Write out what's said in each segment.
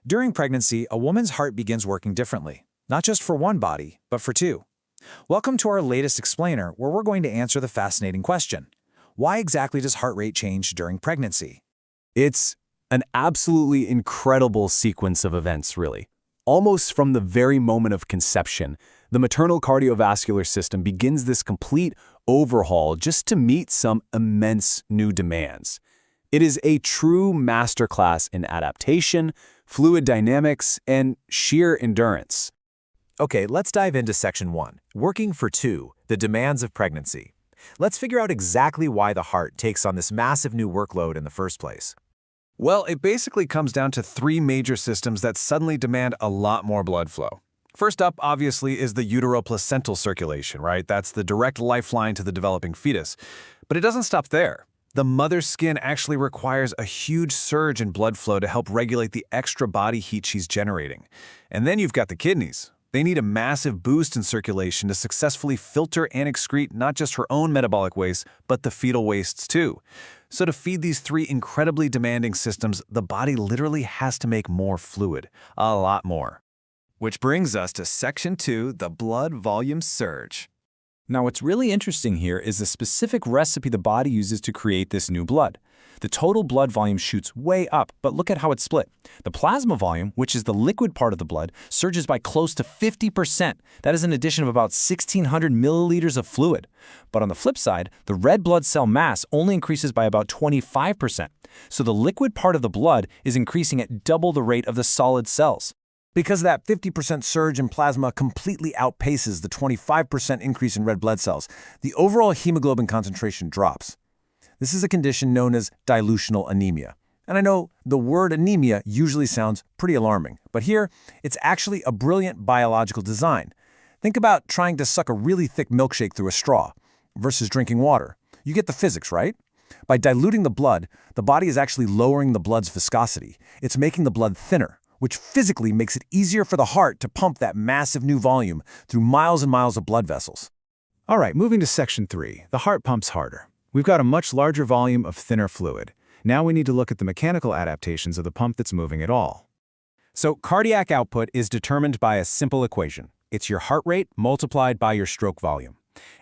During pregnancy, a woman's heart begins working differently, not just for one body, but for two. Welcome to our latest explainer, where we're going to answer the fascinating question: why exactly does heart rate change during pregnancy? It's an absolutely incredible sequence of events, really. Almost from the very moment of conception, the maternal cardiovascular system begins this complete overhaul just to meet some immense new demands. It is a true masterclass in adaptation, fluid dynamics, and sheer endurance. Okay, let's dive into Section 1, Working for Two, the Demands of Pregnancy. Let's figure out exactly why the heart takes on this massive new workload in the first place. Well, it basically comes down to three major systems that suddenly demand a lot more blood flow. First up, obviously, is the utero-placental circulation, right? That's the direct lifeline to the developing fetus. But it doesn't stop there. The mother's skin actually requires a huge surge in blood flow to help regulate the extra body heat she's generating. And then you've got the kidneys. They need a massive boost in circulation to successfully filter and excrete not just her own metabolic waste, but the fetal wastes too. So to feed these three incredibly demanding systems, the body literally has to make more fluid, a lot more. Which brings us to Section 2, the blood volume surge. Now, what's really interesting here is the specific recipe the body uses to create this new blood. The total blood volume shoots way up, but look at how it's split. The plasma volume, which is the liquid part of the blood, surges by close to 50%. That is an addition of about 1,600 milliliters of fluid. But on the flip side, the red blood cell mass only increases by about 25%. So the liquid part of the blood is increasing at double the rate of the solid cells. Because that 50% surge in plasma completely outpaces the 25% increase in red blood cells, the overall hemoglobin concentration drops. This is a condition known as dilutional anemia. And I know the word anemia usually sounds pretty alarming, but here it's actually a brilliant biological design. Think about trying to suck a really thick milkshake through a straw versus drinking water. You get the physics, right? By diluting the blood, the body is actually lowering the blood's viscosity. It's making the blood thinner, which physically makes it easier for the heart to pump that massive new volume through miles and miles of blood vessels. All right, moving to Section 3, the heart pumps harder. We've got a much larger volume of thinner fluid. Now we need to look at the mechanical adaptations of the pump that's moving it all. So cardiac output is determined by a simple equation. It's your heart rate multiplied by your stroke volume.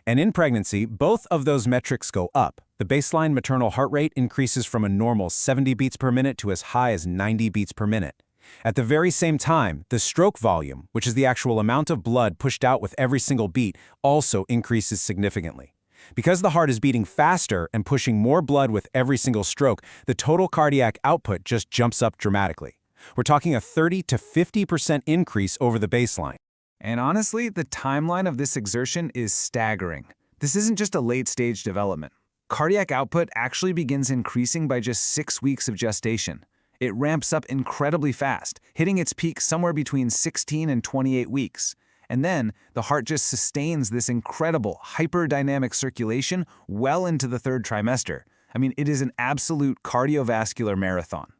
And in pregnancy, both of those metrics go up. The baseline maternal heart rate increases from a normal 70 beats per minute to as high as 90 beats per minute. At the very same time, the stroke volume, which is the actual amount of blood pushed out with every single beat, also increases significantly. Because the heart is beating faster and pushing more blood with every single stroke, the total cardiac output just jumps up dramatically. We're talking a 30 to 50% increase over the baseline. And honestly, the timeline of this exertion is staggering. This isn't just a late-stage development. Cardiac output actually begins increasing by just 6 weeks of gestation. It ramps up incredibly fast, hitting its peak somewhere between 16 and 28 weeks. And then the heart just sustains this incredible hyperdynamic circulation well into the third trimester. I mean, it is an absolute cardiovascular marathon.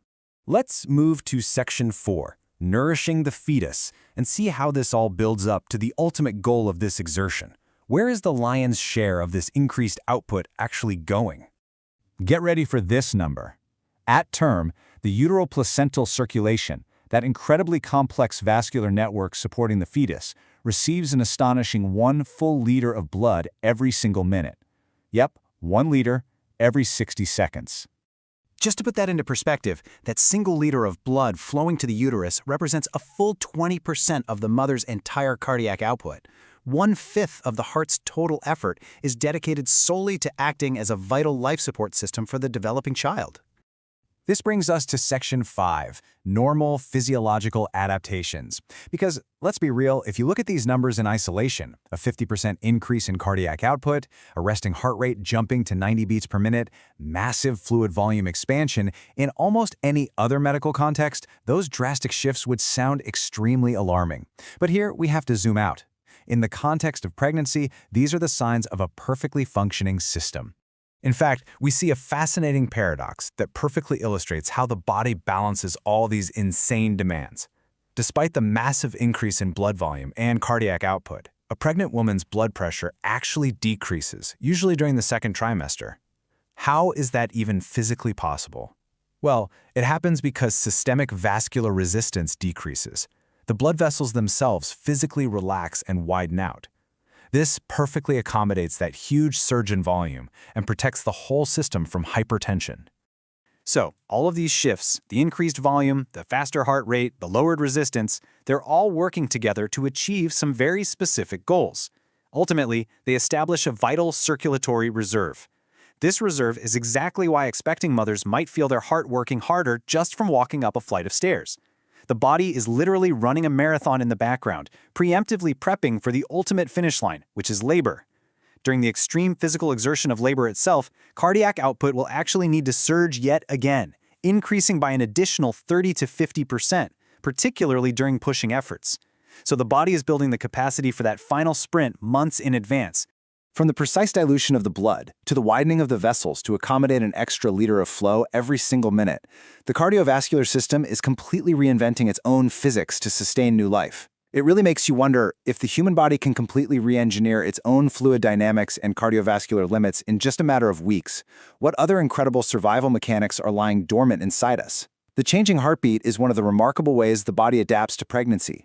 Let's move to Section 4, Nourishing the Fetus, and see how this all builds up to the ultimate goal of this exertion. Where is the lion's share of this increased output actually going? Get ready for this number. At term, the uteroplacental circulation, that incredibly complex vascular network supporting the fetus, receives an astonishing 1 full liter of blood every single minute. Yep, 1 liter every 60 seconds. Just to put that into perspective, that single liter of blood flowing to the uterus represents a full 20% of the mother's entire cardiac output. 1/5 of the heart's total effort is dedicated solely to acting as a vital life support system for the developing child. This brings us to Section 5, Normal Physiological Adaptations. Because, let's be real, if you look at these numbers in isolation, a 50% increase in cardiac output, a resting heart rate jumping to 90 beats per minute, massive fluid volume expansion, in almost any other medical context, those drastic shifts would sound extremely alarming. But here, we have to zoom out. In the context of pregnancy, these are the signs of a perfectly functioning system. In fact, we see a fascinating paradox that perfectly illustrates how the body balances all these insane demands. Despite the massive increase in blood volume and cardiac output, a pregnant woman's blood pressure actually decreases, usually during the second trimester. How is that even physically possible? Well, it happens because systemic vascular resistance decreases. The blood vessels themselves physically relax and widen out. This perfectly accommodates that huge surge in volume and protects the whole system from hypertension. So, all of these shifts, the increased volume, the faster heart rate, the lowered resistance, they're all working together to achieve some very specific goals. Ultimately, they establish a vital circulatory reserve. This reserve is exactly why expecting mothers might feel their heart working harder just from walking up a flight of stairs. The body is literally running a marathon in the background, preemptively prepping for the ultimate finish line, which is labor. During the extreme physical exertion of labor itself, cardiac output will actually need to surge yet again, increasing by an additional 30 to 50%, particularly during pushing efforts. So the body is building the capacity for that final sprint months in advance. From the precise dilution of the blood to the widening of the vessels to accommodate an extra liter of flow every single minute, the cardiovascular system is completely reinventing its own physics to sustain new life. It really makes you wonder, if the human body can completely re-engineer its own fluid dynamics and cardiovascular limits in just a matter of weeks, what other incredible survival mechanics are lying dormant inside us? The changing heartbeat is one of the remarkable ways the body adapts to pregnancy.